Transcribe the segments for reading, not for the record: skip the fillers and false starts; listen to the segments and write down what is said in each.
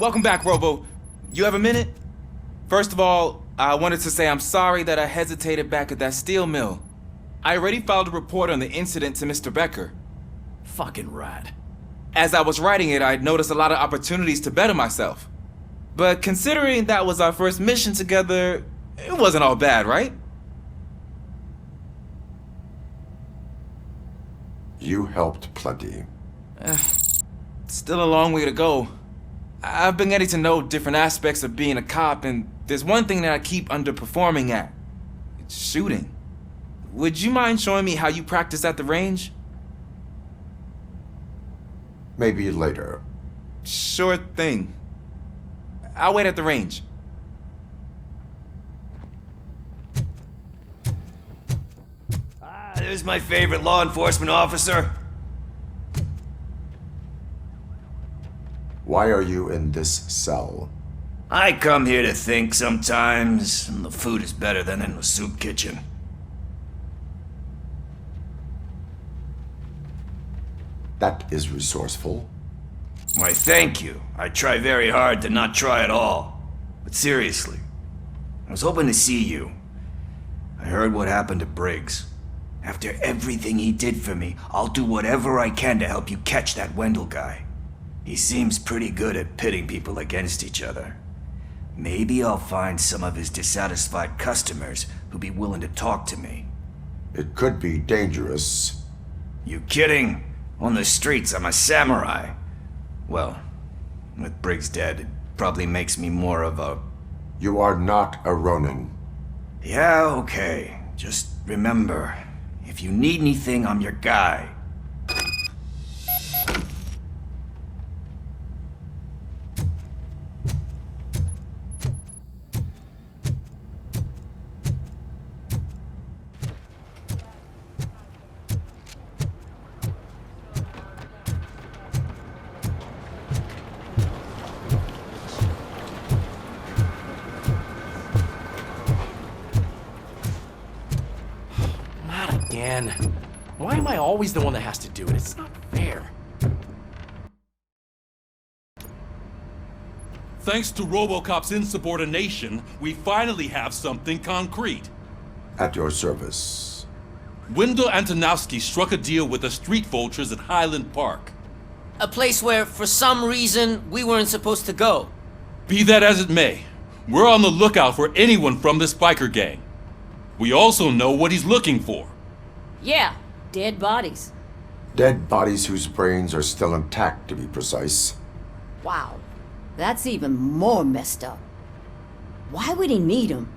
Welcome back, Robo. You have a minute? First of all, I wanted to say I'm sorry that I hesitated back at that steel mill. I already filed a report on the incident to Mr. Becker. Fucking rad. As I was writing it, I noticed a lot of opportunities to better myself. But considering that was our first mission together, it wasn't all bad, right? You helped plenty. Still a long way to go. I've been getting to know different aspects of being a cop, and there's one thing that I keep underperforming at. It's shooting. Would you mind showing me how you practice at the range? Maybe later. Sure thing. I'll wait at the range. There's my favorite law enforcement officer. Why are you in this cell? I come here to think sometimes, and the food is better than in the soup kitchen. That is resourceful. Why, thank you. I try very hard to not try at all. But seriously, I was hoping to see you. I heard what happened to Briggs. After everything he did for me, I'll do whatever I can to help you catch that Wendell guy. He seems pretty good at pitting people against each other. Maybe I'll find some of his dissatisfied customers who'd be willing to talk to me. It could be dangerous. You kidding? On the streets, I'm a samurai. Well, with Briggs dead, it probably makes me more of a... You are not a Ronin. Yeah, okay. Just remember, if you need anything, I'm your guy. Again. Why am I always the one that has to do it? It's not fair. Thanks to Robocop's insubordination, we finally have something concrete. At your service. Wendell Antonowski struck a deal with the street vultures at Highland Park. A place where, for some reason, we weren't supposed to go. Be that as it may, we're on the lookout for anyone from this biker gang. We also know what he's looking for. Yeah, dead bodies. Dead bodies whose brains are still intact, to be precise. Wow, that's even more messed up. Why would he need them?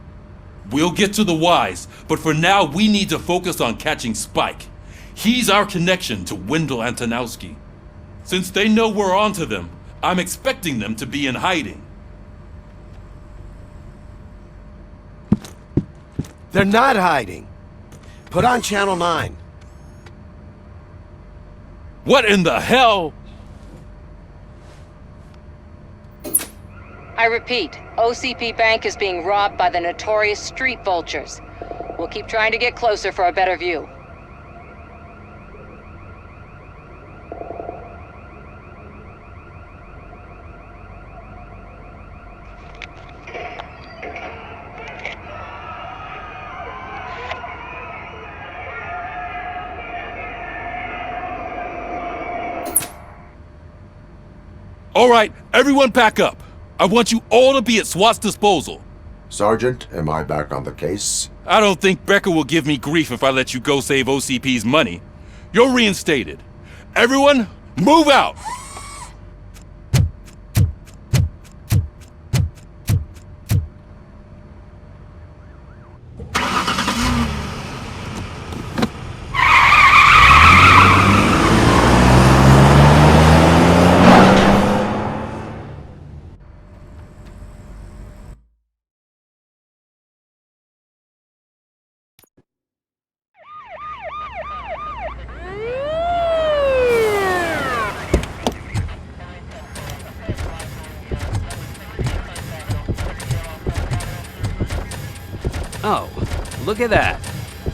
We'll get to the whys, but for now we need to focus on catching Spike. He's our connection to Wendell Antonowski. Since they know we're onto them, I'm expecting them to be in hiding. They're not hiding. Put on Channel 9. What in the hell? I repeat, OCP Bank is being robbed by the notorious street vultures. We'll keep trying to get closer for a better view. All right, everyone pack up. I want you all to be at SWAT's disposal. Sergeant, am I back on the case? I don't think Becker will give me grief if I let you go save OCP's money. You're reinstated. Everyone, move out! Oh, look at that.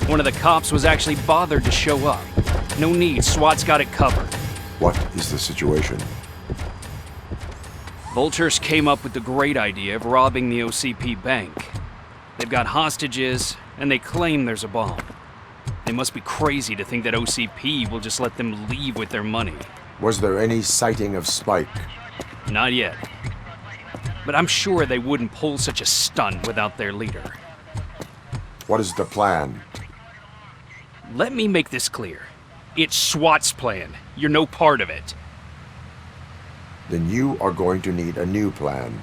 One of the cops was actually bothered to show up. No need, SWAT's got it covered. What is the situation? Vultures came up with the great idea of robbing the OCP bank. They've got hostages, and they claim there's a bomb. They must be crazy to think that OCP will just let them leave with their money. Was there any sighting of Spike? Not yet. But I'm sure they wouldn't pull such a stunt without their leader. What is the plan? Let me make this clear. It's SWAT's plan. You're no part of it. Then you are going to need a new plan.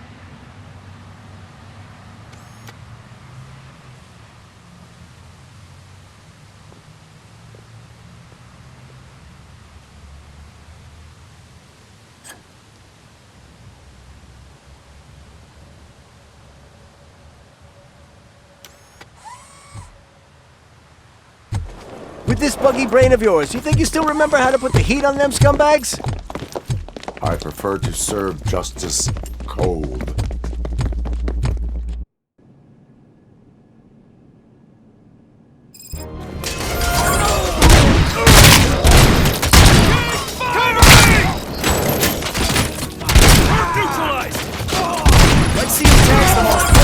With this buggy brain of yours, you think you still remember how to put the heat on them scumbags? I prefer to serve justice cold. Let's see who tags them all.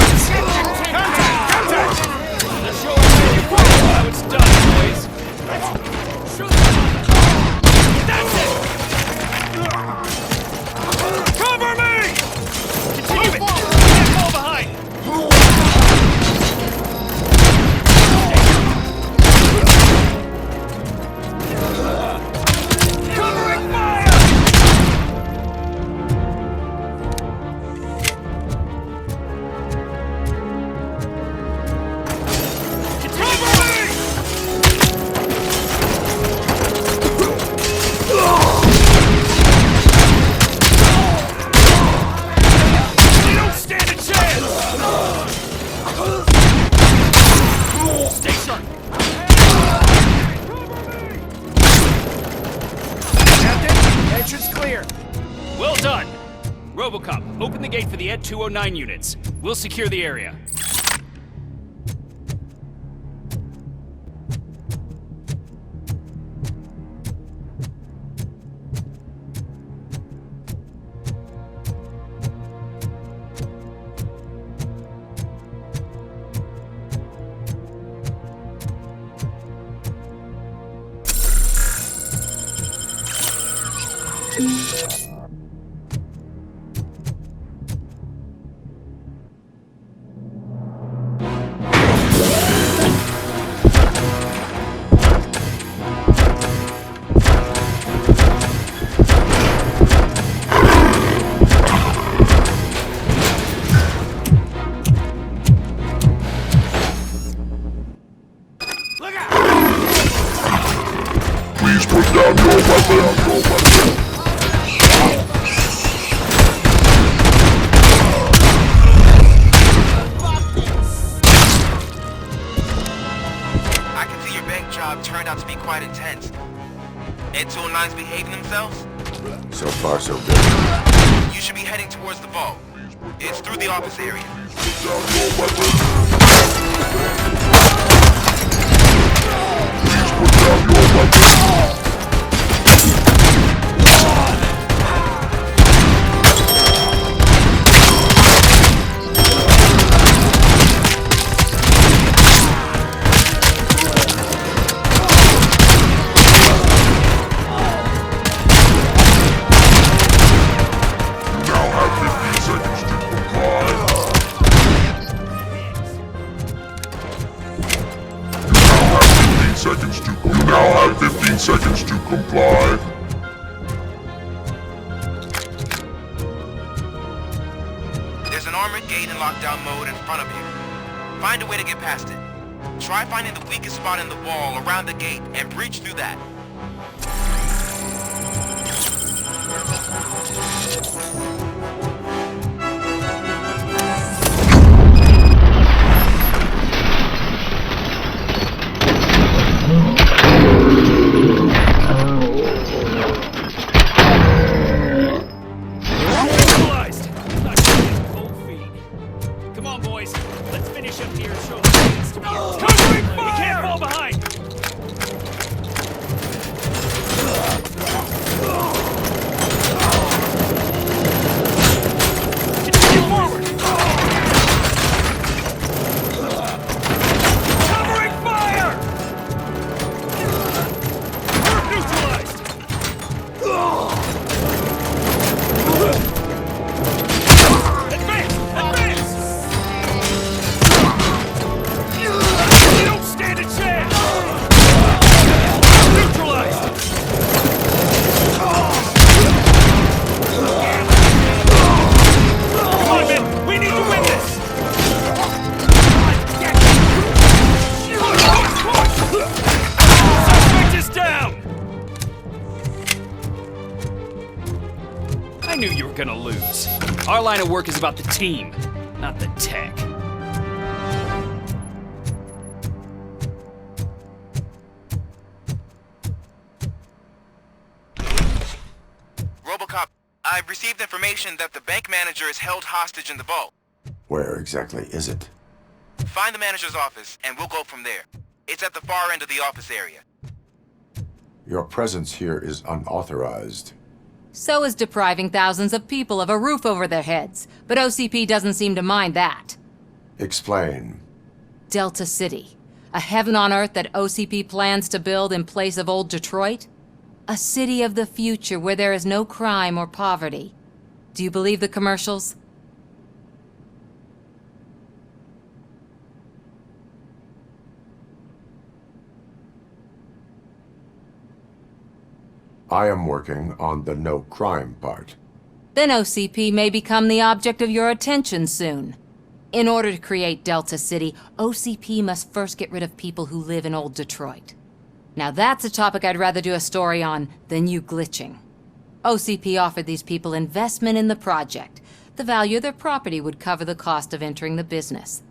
Well done! Robocop, open the gate for the Ed 209 units. We'll secure the area. Please put down your weapon. I can see your bank job turned out to be quite intense. Ed 209's behaving themselves? So far, so good. You should be heading towards the vault. It's through the office area. Put down your weapon. Please put down your weapon. You now have 15 seconds to comply. There's an armored gate in lockdown mode in front of you. Find a way to get past it. Try finding the weakest spot in the wall around the gate and breach through that. gonna lose. Our line of work is about the team, not the tech. Robocop, I've received information that the bank manager is held hostage in the vault. Where exactly is it? Find the manager's office, and we'll go from there. It's at the far end of the office area. Your presence here is unauthorized. So is depriving thousands of people of a roof over their heads, but OCP doesn't seem to mind that. Explain. Delta City, a heaven on earth that OCP plans to build in place of old Detroit? A city of the future where there is no crime or poverty. Do you believe the commercials? I am working on the no crime part. Then OCP may become the object of your attention soon. In order to create Delta City, OCP must first get rid of people who live in old Detroit. Now that's a topic I'd rather do a story on than you glitching. OCP offered these people investment in the project. The value of their property would cover the cost of entering the business.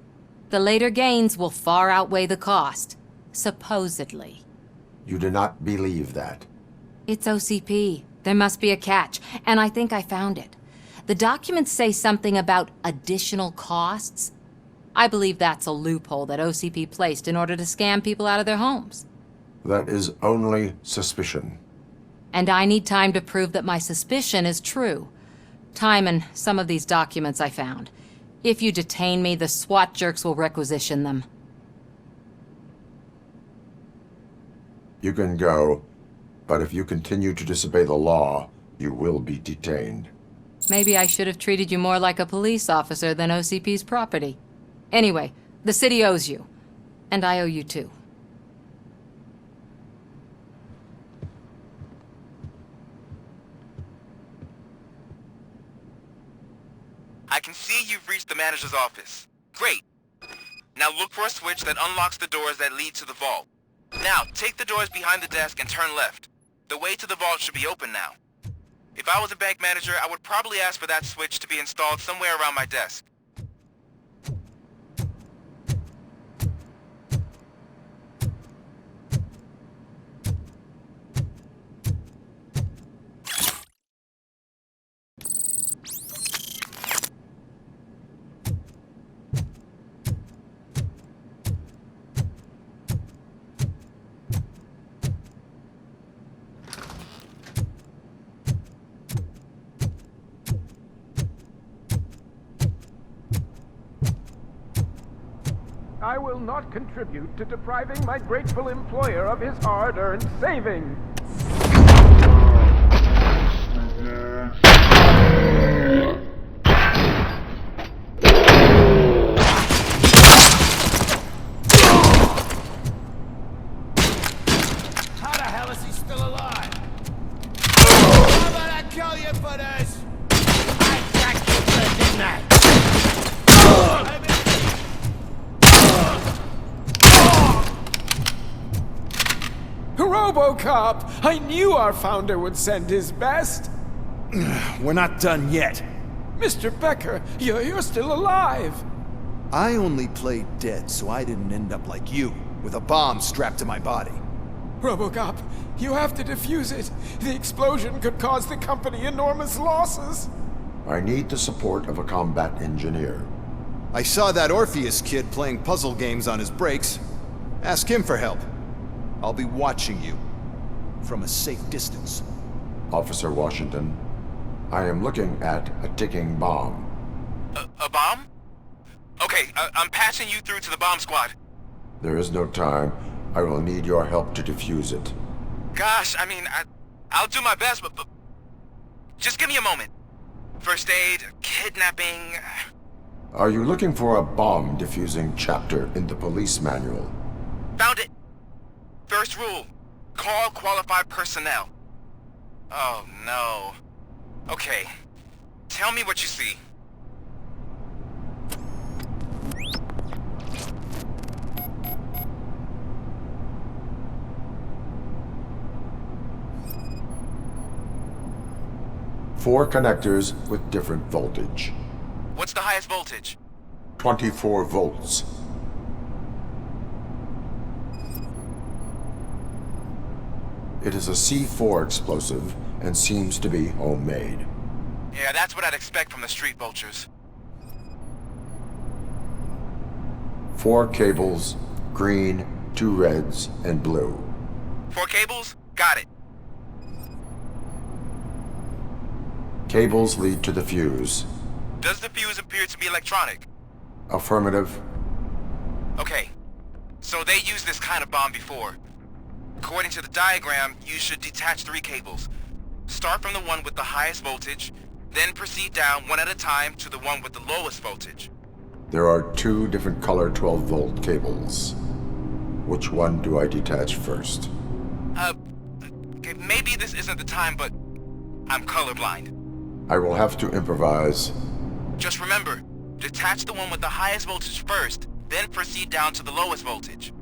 The later gains will far outweigh the cost, supposedly. You do not believe that. It's OCP. There must be a catch, and I think I found it. The documents say something about additional costs. I believe that's a loophole that OCP placed in order to scam people out of their homes. That is only suspicion. And I need time to prove that my suspicion is true. Time and some of these documents I found. If you detain me, the SWAT jerks will requisition them. You can go, but if you continue to disobey the law, you will be detained. Maybe I should have treated you more like a police officer than OCP's property. Anyway, the city owes you. And I owe you too. I can see you've reached the manager's office. Great. Now look for a switch that unlocks the doors that lead to the vault. Now, take the doors behind the desk and turn left. The way to the vault should be open now. If I was a bank manager, I would probably ask for that switch to be installed somewhere around my desk. I will not contribute to depriving my grateful employer of his hard-earned savings. How the hell is he still alive? How about I kill you for this? I jacked you good, didn't I? Robocop! I knew our founder would send his best! We're not done yet. Mr. Becker, you're still alive! I only played dead so I didn't end up like you, with a bomb strapped to my body. Robocop, you have to defuse it. The explosion could cause the company enormous losses. I need the support of a combat engineer. I saw that Orpheus kid playing puzzle games on his breaks. Ask him for help. I'll be watching you. From a safe distance. Officer Washington, I am looking at a ticking bomb. A bomb? Okay, I'm passing you through to the bomb squad. There is no time. I will need your help to defuse it. Gosh, I mean, I'll do my best, but just give me a moment. First aid, kidnapping... Are you looking for a bomb defusing chapter in the police manual? Found it! First rule, call qualified personnel. Oh no. Okay, tell me what you see. 4 connectors with different voltage. What's the highest voltage? 24 volts. It is a C4 explosive and seems to be homemade. Yeah, that's what I'd expect from the street vultures. 4 cables, green, 2 reds, and blue. 4 cables? Got it. Cables lead to the fuse. Does the fuse appear to be electronic? Affirmative. Okay. So they used this kind of bomb before. According to the diagram, you should detach 3 cables. Start from the one with the highest voltage, then proceed down one at a time to the one with the lowest voltage. There are 2 different color 12-volt cables. Which one do I detach first? Okay, maybe this isn't the time, but I'm colorblind. I will have to improvise. Just remember, detach the one with the highest voltage first, then proceed down to the lowest voltage.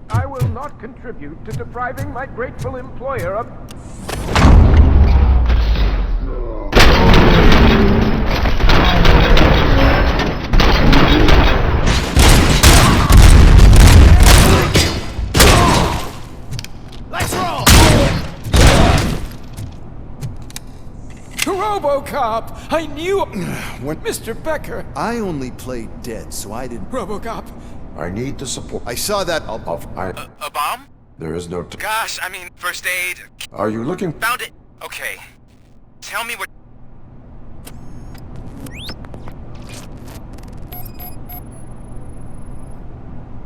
I will not contribute to depriving my grateful employer of... Let's roll! Robocop! I knew... Mr. Becker! I only played dead, so I didn't... Robocop! I need the support. I saw that... A bomb? There is no... Gosh, I mean, first aid. Are you looking... Found it! Okay. Tell me what...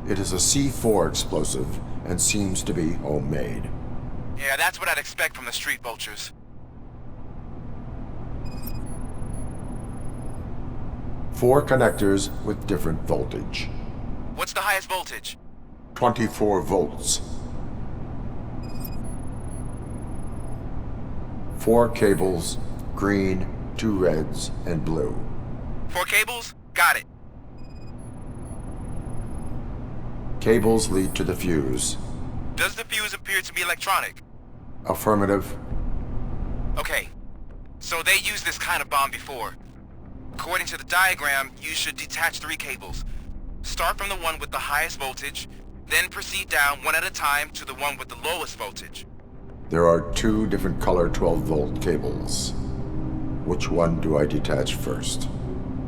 It is a C4 explosive and seems to be homemade. Yeah, that's what I'd expect from the street vultures. 4 connectors with different voltage. What's the highest voltage? 24 volts. 4 cables, green, 2 reds, and blue. 4 cables? Got it. Cables lead to the fuse. Does the fuse appear to be electronic? Affirmative. Okay. So they used this kind of bomb before. According to the diagram, you should detach 3 cables. Start from the one with the highest voltage, then proceed down one at a time to the one with the lowest voltage. There are 2 different color 12-volt cables. Which one do I detach first?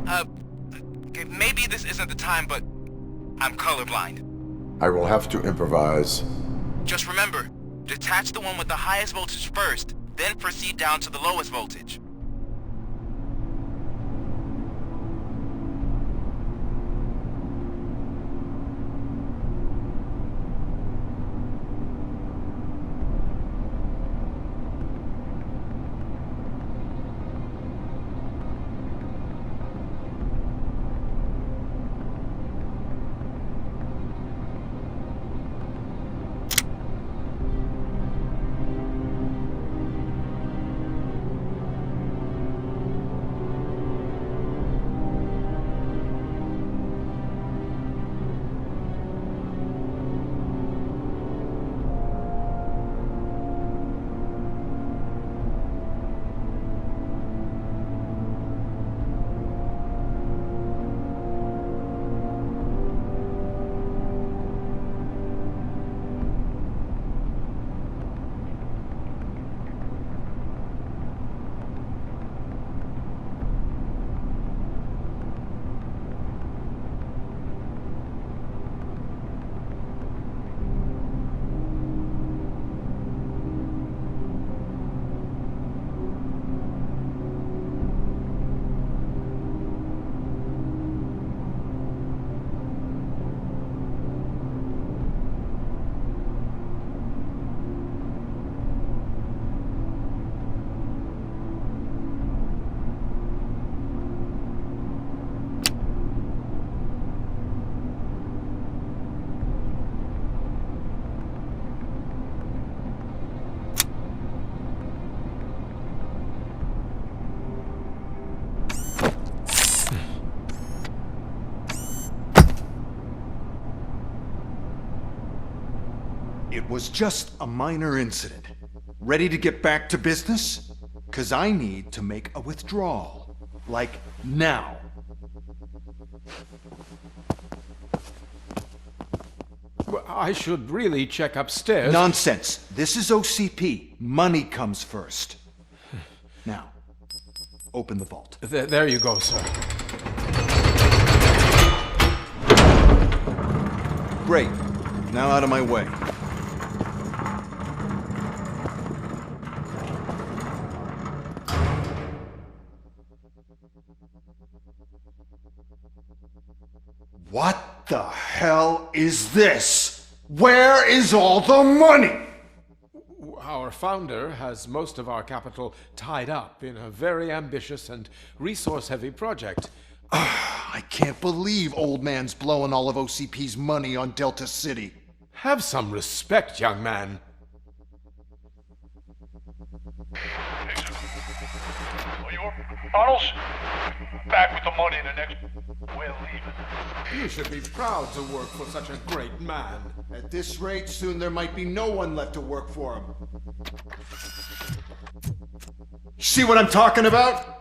Okay, maybe this isn't the time, but I'm colorblind. I will have to improvise. Just remember, detach the one with the highest voltage first, then proceed down to the lowest voltage. It was just a minor incident. Ready to get back to business? 'Cause I need to make a withdrawal. Like, now. Well, I should really check upstairs. Nonsense. This is OCP. Money comes first. Now, open the vault. There you go, sir. Great. Now out of my way. What the hell is this? Where is all the money? Our founder has most of our capital tied up in a very ambitious and resource-heavy project. I can't believe old man's blowing all of OCP's money on Delta City. Have some respect, young man. Arnold's back with the money in the next... We're leaving. You should be proud to work for such a great man. At this rate, soon there might be no one left to work for him. See what I'm talking about?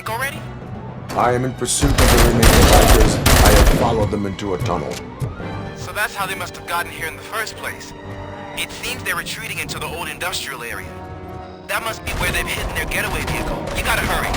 Already? I am in pursuit of the remaining bikers. I have followed them into a tunnel. So that's how they must have gotten here in the first place. It seems they're retreating into the old industrial area. That must be where they've hidden their getaway vehicle. You gotta hurry.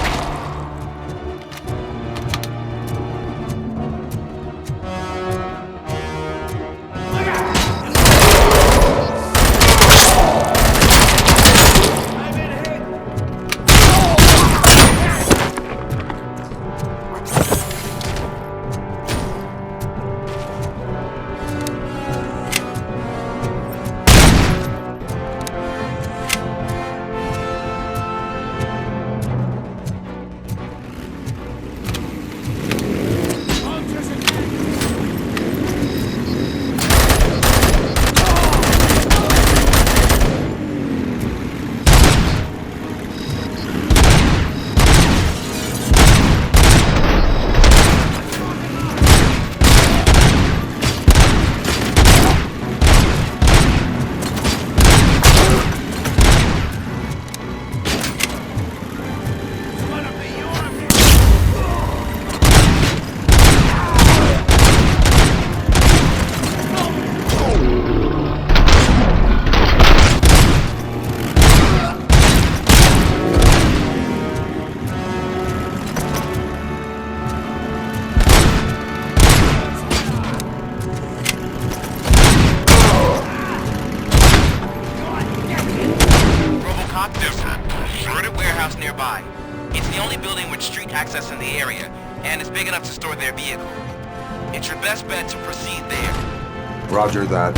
top, there's a converted warehouse nearby. It's the only building with street access in the area, and it's big enough to store their vehicle. It's your best bet to proceed there. Roger that.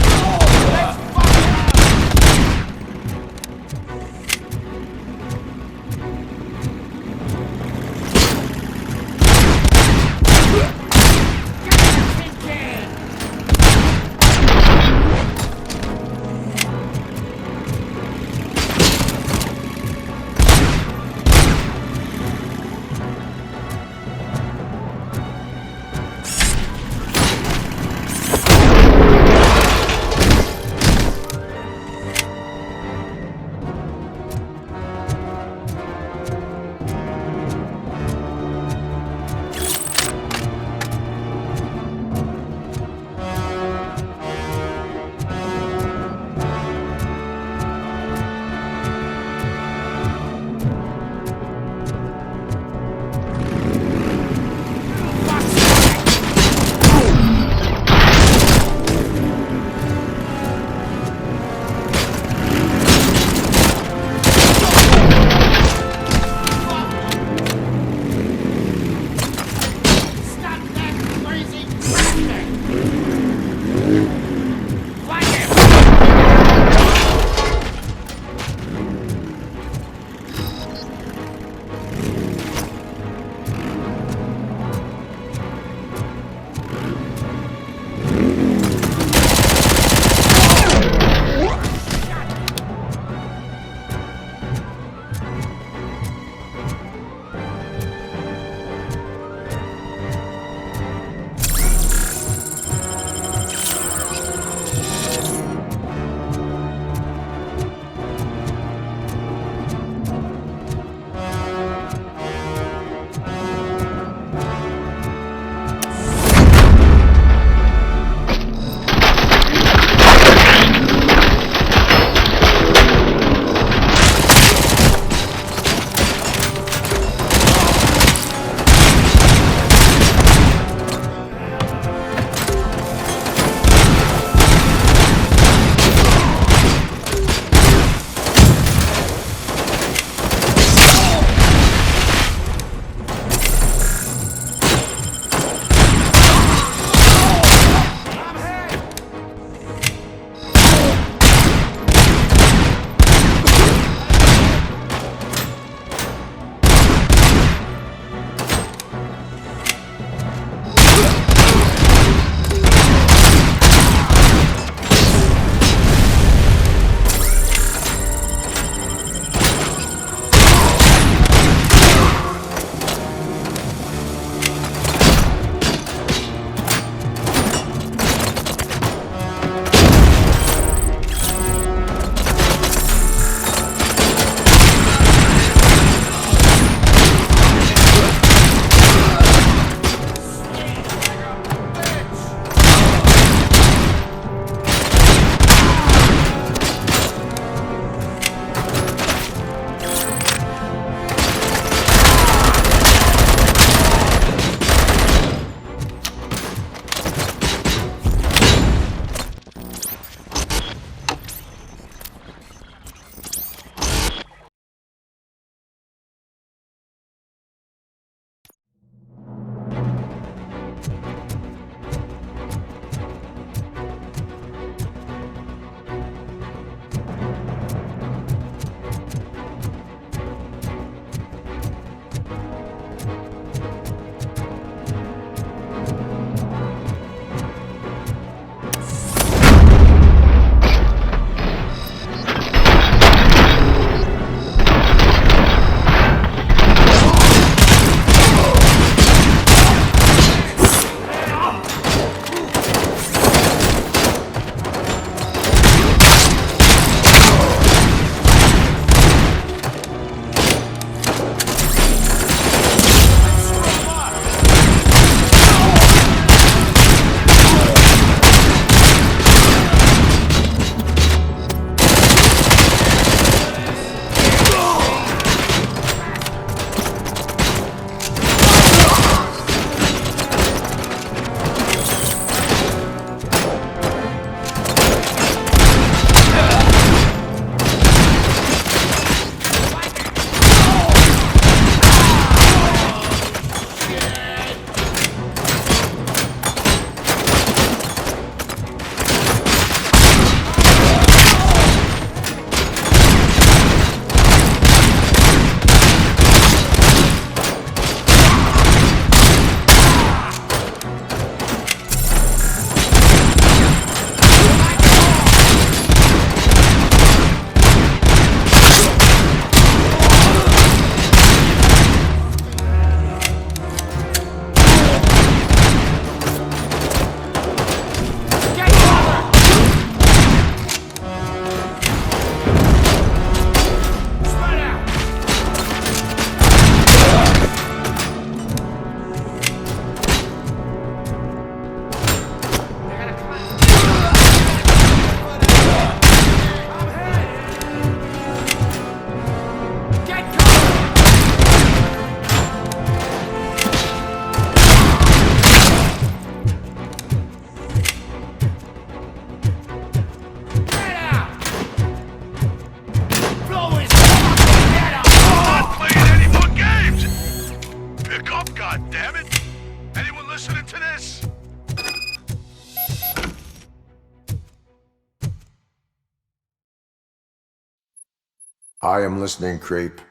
I am listening, creep.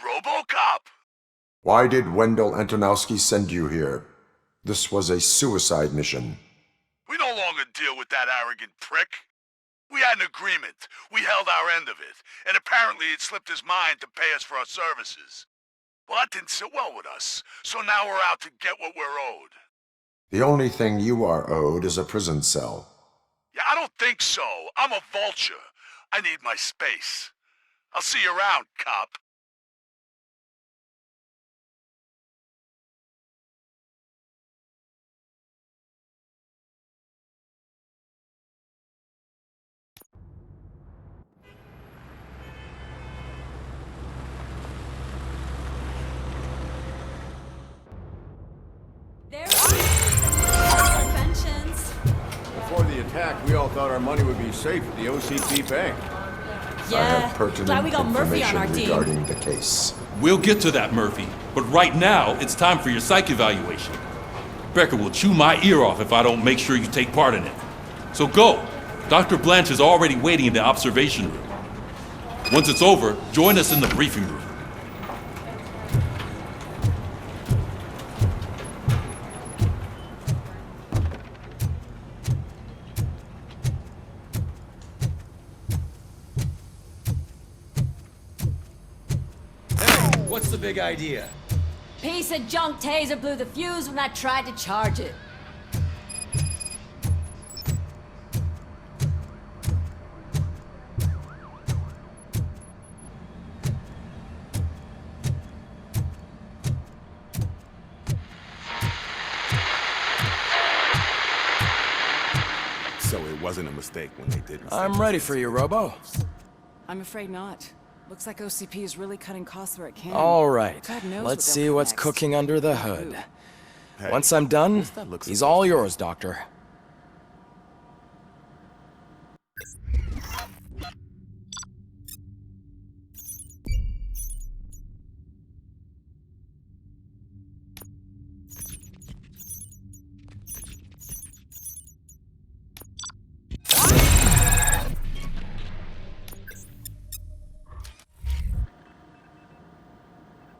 Robocop! Why did Wendell Antonowski send you here? This was a suicide mission. We no longer deal with that arrogant prick. We had an agreement. We held our end of it, and apparently it slipped his mind to pay us for our services. Well, that didn't sit well with us, so now we're out to get what we're owed. The only thing you are owed is a prison cell. Yeah, I don't think so. I'm a vulture. I need my space. I'll see you around, cop. Before the attack, we all thought our money would be safe at the OCP bank. I have pertinent glad we got Murphy on information our team. regarding the case. We'll get to that, Murphy. But right now, it's time for your psych evaluation. Becker will chew my ear off if I don't make sure you take part in it. So go. Dr. Blanche is already waiting in the observation room. Once it's over, join us in the briefing room. What's the big idea? Piece of junk taser blew the fuse when I tried to charge it. So it wasn't a mistake when they didn't. I'm ready for you, Robo. I'm afraid not. Looks like OCP is really cutting costs where it can. All right, God knows let's what see they'll what's next. cooking under the hood. Hey, Once I'm done, he's all yours, Doctor.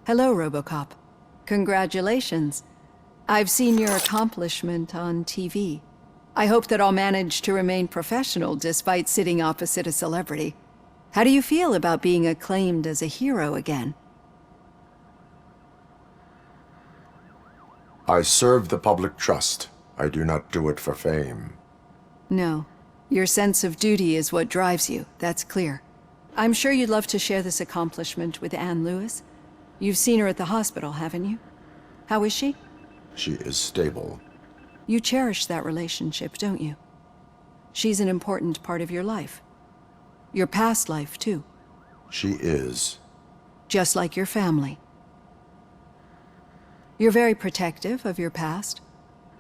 Hello, Robocop. Congratulations. I've seen your accomplishment on TV. I hope that I'll manage to remain professional despite sitting opposite a celebrity. How do you feel about being acclaimed as a hero again? I serve the public trust. I do not do it for fame. No. Your sense of duty is what drives you, that's clear. I'm sure you'd love to share this accomplishment with Anne Lewis. You've seen her at the hospital, haven't you? How is she? She is stable. You cherish that relationship, don't you? She's an important part of your life. Your past life, too. She is. Just like your family. You're very protective of your past.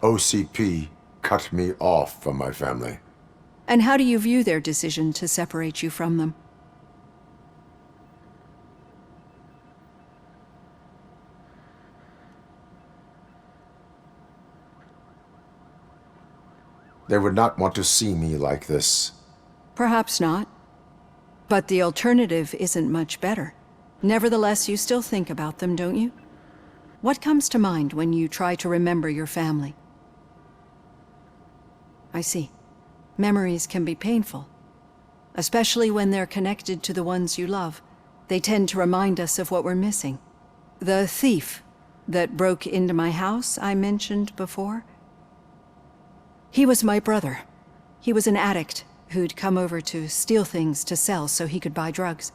OCP cut me off from my family. And how do you view their decision to separate you from them? They would not want to see me like this. Perhaps not. But the alternative isn't much better. Nevertheless, you still think about them, don't you? What comes to mind when you try to remember your family? I see. Memories can be painful. Especially when they're connected to the ones you love. They tend to remind us of what we're missing. The thief that broke into my house I mentioned before? He was my brother. He was an addict who'd come over to steal things to sell so he could buy drugs.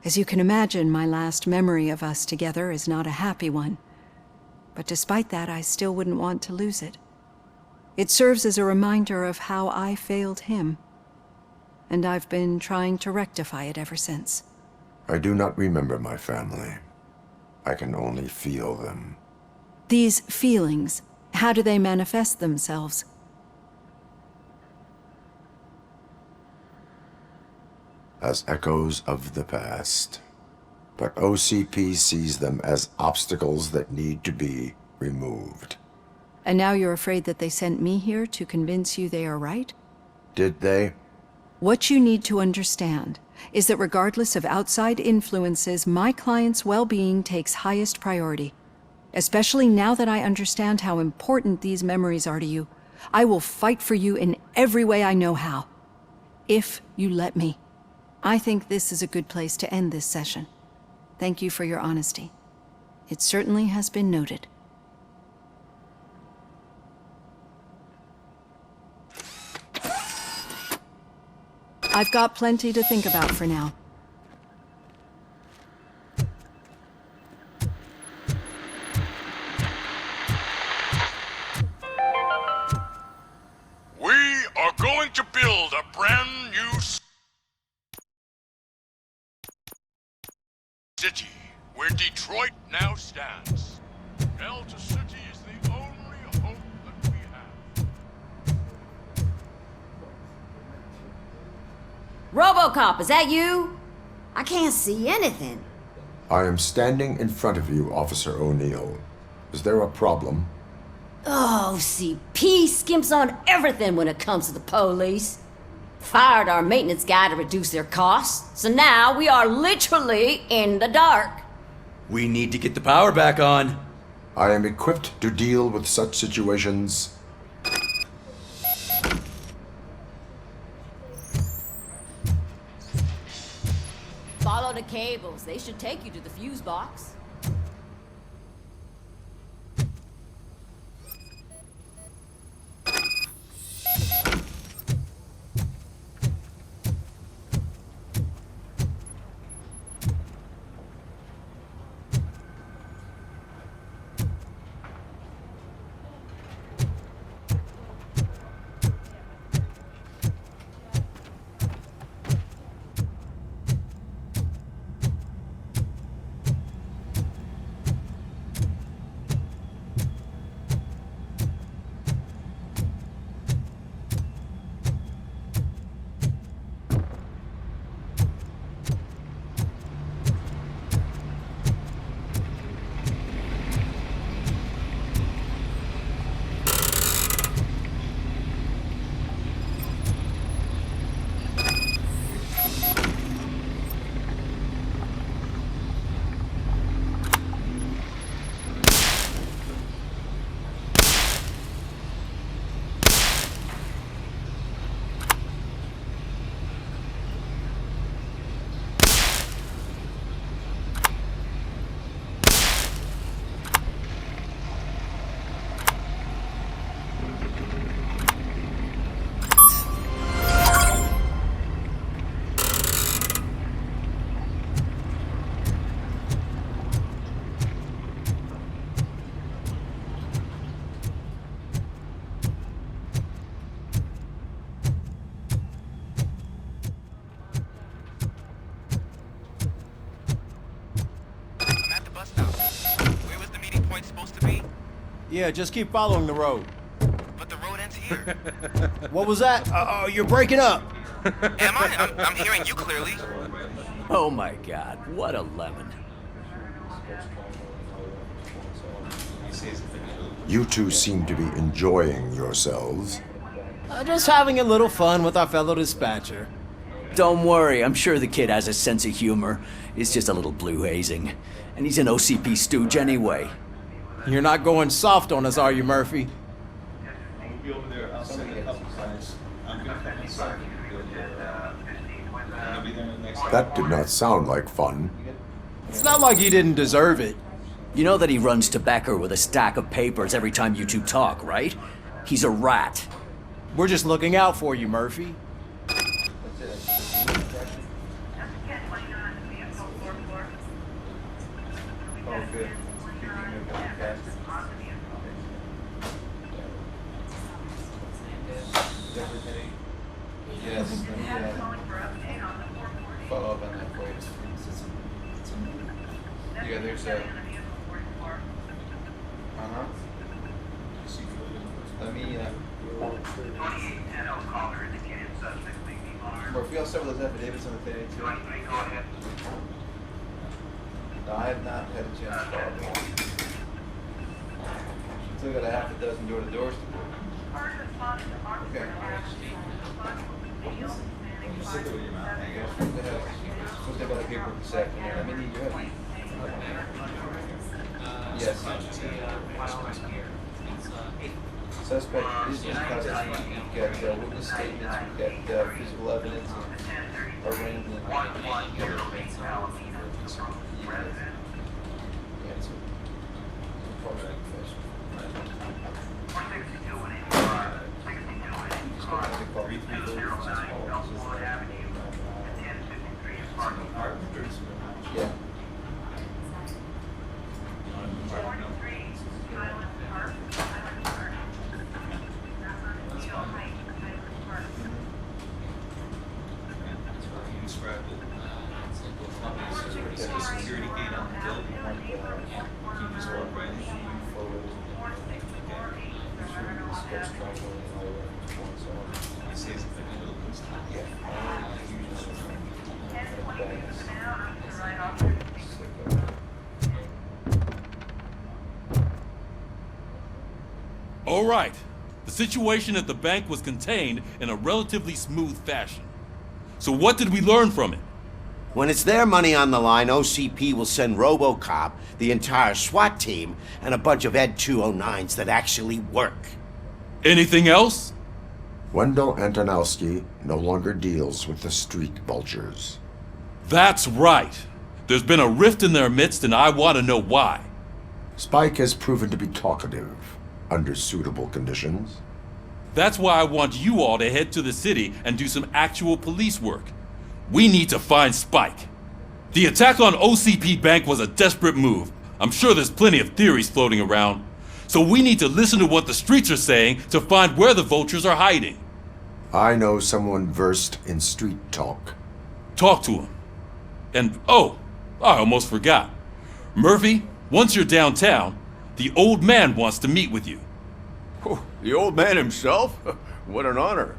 As you can imagine, my last memory of us together is not a happy one. But despite that, I still wouldn't want to lose it. It serves as a reminder of how I failed him. And I've been trying to rectify it ever since. I do not remember my family. I can only feel them. These feelings, how do they manifest themselves? As echoes of the past. But OCP sees them as obstacles that need to be removed. And now you're afraid that they sent me here to convince you they are right? Did they? What you need to understand is that regardless of outside influences, my client's well-being takes highest priority. Especially now that I understand how important these memories are to you, I will fight for you in every way I know how. If you let me. I think this is a good place to end this session. Thank you for your honesty. It certainly has been noted. I've got plenty to think about for now. We are going to build a brand new city where Detroit now stands. Delta City is the only hope that we have. Robocop, is that you? I can't see anything. I am standing in front of you, Officer O'Neill. Is there a problem? Oh, OCP skimps on everything when it comes to the police. Fired our maintenance guy to reduce their costs, so now we are literally in the dark. We need to get the power back on. I am equipped to deal with such situations. Follow the cables. They should take you to the fuse box. Yeah, just keep following the road. But the road ends here. What was that? Oh, you're breaking up. Am I? I'm hearing you clearly. Oh my god, what a lemon. You two seem to be enjoying yourselves. Just having a little fun with our fellow dispatcher. Don't worry, I'm sure the kid has a sense of humor. It's just a little blue hazing. And he's an OCP stooge anyway. You're not going soft on us, are you, Murphy? That did not sound like fun. It's not like he didn't deserve it. You know that he runs to Becker with a stack of papers every time you two talk, right? He's a rat. We're just looking out for you, Murphy. Follow up on that for you. Yeah, there's a... Uh-huh. Let me, Murphy, I'll start with those affidavits on the 1082. No, I have not had a chance to follow them. Still got a half a dozen door-to-doors to do. Okay. Supposed to have a paper this afternoon. I mean, you have. Yes. Suspect is in custody. We've got witness statements, we've got physical evidence, arraigned in yeah. Security gate on the building. All right. The situation at the bank was contained in a relatively smooth fashion. So what did we learn from it? When it's their money on the line, OCP will send Robocop, the entire SWAT team, and a bunch of Ed 209s that actually work. Anything else? Wendell Antonowski no longer deals with the street vultures. That's right. There's been a rift in their midst, and I want to know why. Spike has proven to be talkative, under suitable conditions. That's why I want you all to head to the city and do some actual police work. We need to find Spike. The attack on OCP Bank was a desperate move. I'm sure there's plenty of theories floating around. So we need to listen to what the streets are saying to find where the vultures are hiding. I know someone versed in street talk. Talk to him. And oh, I almost forgot. Murphy, once you're downtown, the old man wants to meet with you. Oh, the old man himself? What an honor.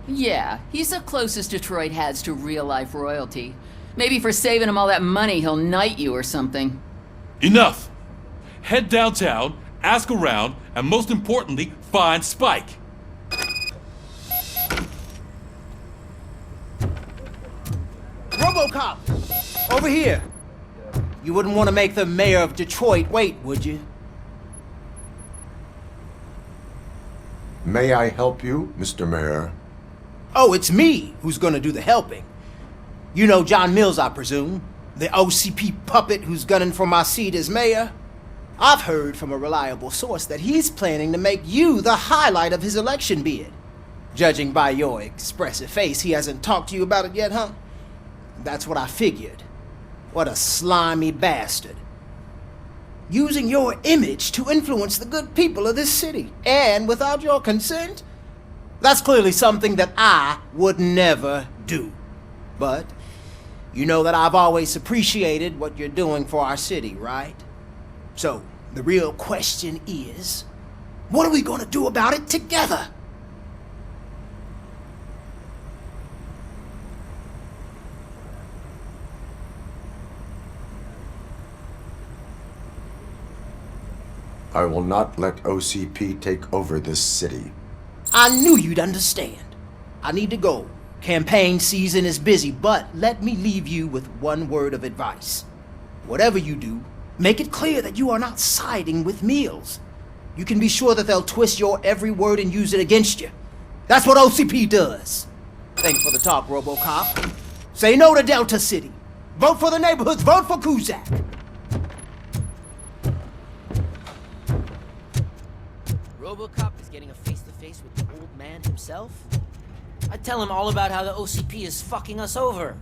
Yeah, he's the closest Detroit has to real-life royalty. Maybe for saving him all that money, he'll knight you or something. Enough! Head downtown, ask around, and most importantly, find Spike. Robocop! Over here! You wouldn't want to make the mayor of Detroit wait, would you? May I help you, Mr. Mayor? Oh, it's me who's gonna do the helping. You know John Mills, I presume? The OCP puppet who's gunning for my seat as mayor? I've heard from a reliable source that he's planning to make you the highlight of his election bid. Judging by your expressive face, he hasn't talked to you about it yet, huh? That's what I figured. What a slimy bastard. Using your image to influence the good people of this city, and without your consent? That's clearly something that I would never do. But you know that I've always appreciated what you're doing for our city, right? So, the real question is, what are we gonna do about it together? I will not let OCP take over this city. I knew you'd understand. I need to go. Campaign season is busy, but let me leave you with one word of advice. Whatever you do, make it clear that you are not siding with Mills. You can be sure that they'll twist your every word and use it against you. That's what OCP does. Thanks for the talk, Robocop. Say no to Delta City. Vote for the neighborhoods. Vote for Kuzak. Robocop is getting a face-to-face with the old man himself? I'd tell him all about how the OCP is fucking us over.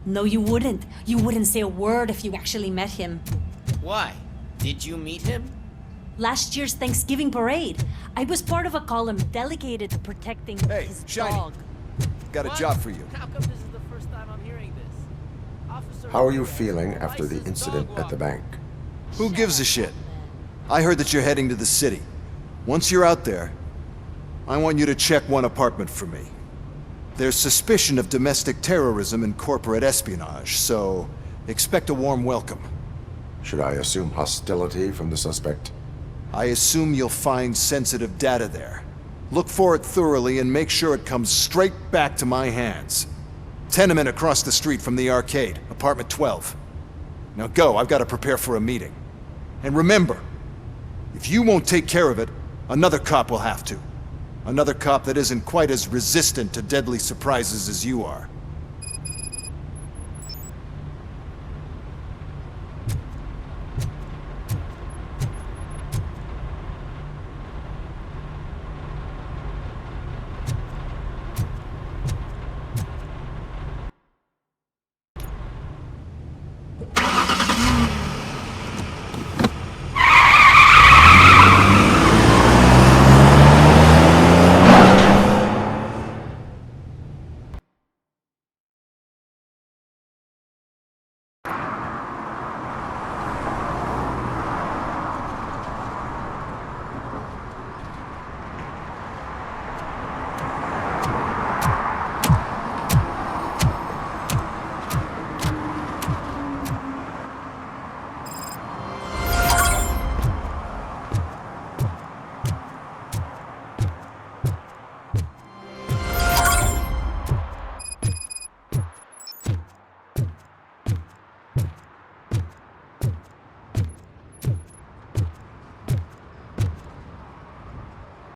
No, you wouldn't. You wouldn't say a word if you actually met him. Why? Did you meet him? Last year's Thanksgiving parade. I was part of a column delegated to protecting his Shiny. dog. Got a job for you. How come this is the first time I'm hearing this? Officer How are you feeling after the incident at the bank? Who gives a shit? I heard that you're heading to the city. Once you're out there, I want you to check one apartment for me. There's suspicion of domestic terrorism and corporate espionage, so expect a warm welcome. Should I assume hostility from the suspect? I assume you'll find sensitive data there. Look for it thoroughly and make sure it comes straight back to my hands. tenement across the street from the arcade, apartment 12. Now go, I've got to prepare for a meeting. And remember, if you won't take care of it, another cop will have to. Another cop that isn't quite as resistant to deadly surprises as you are.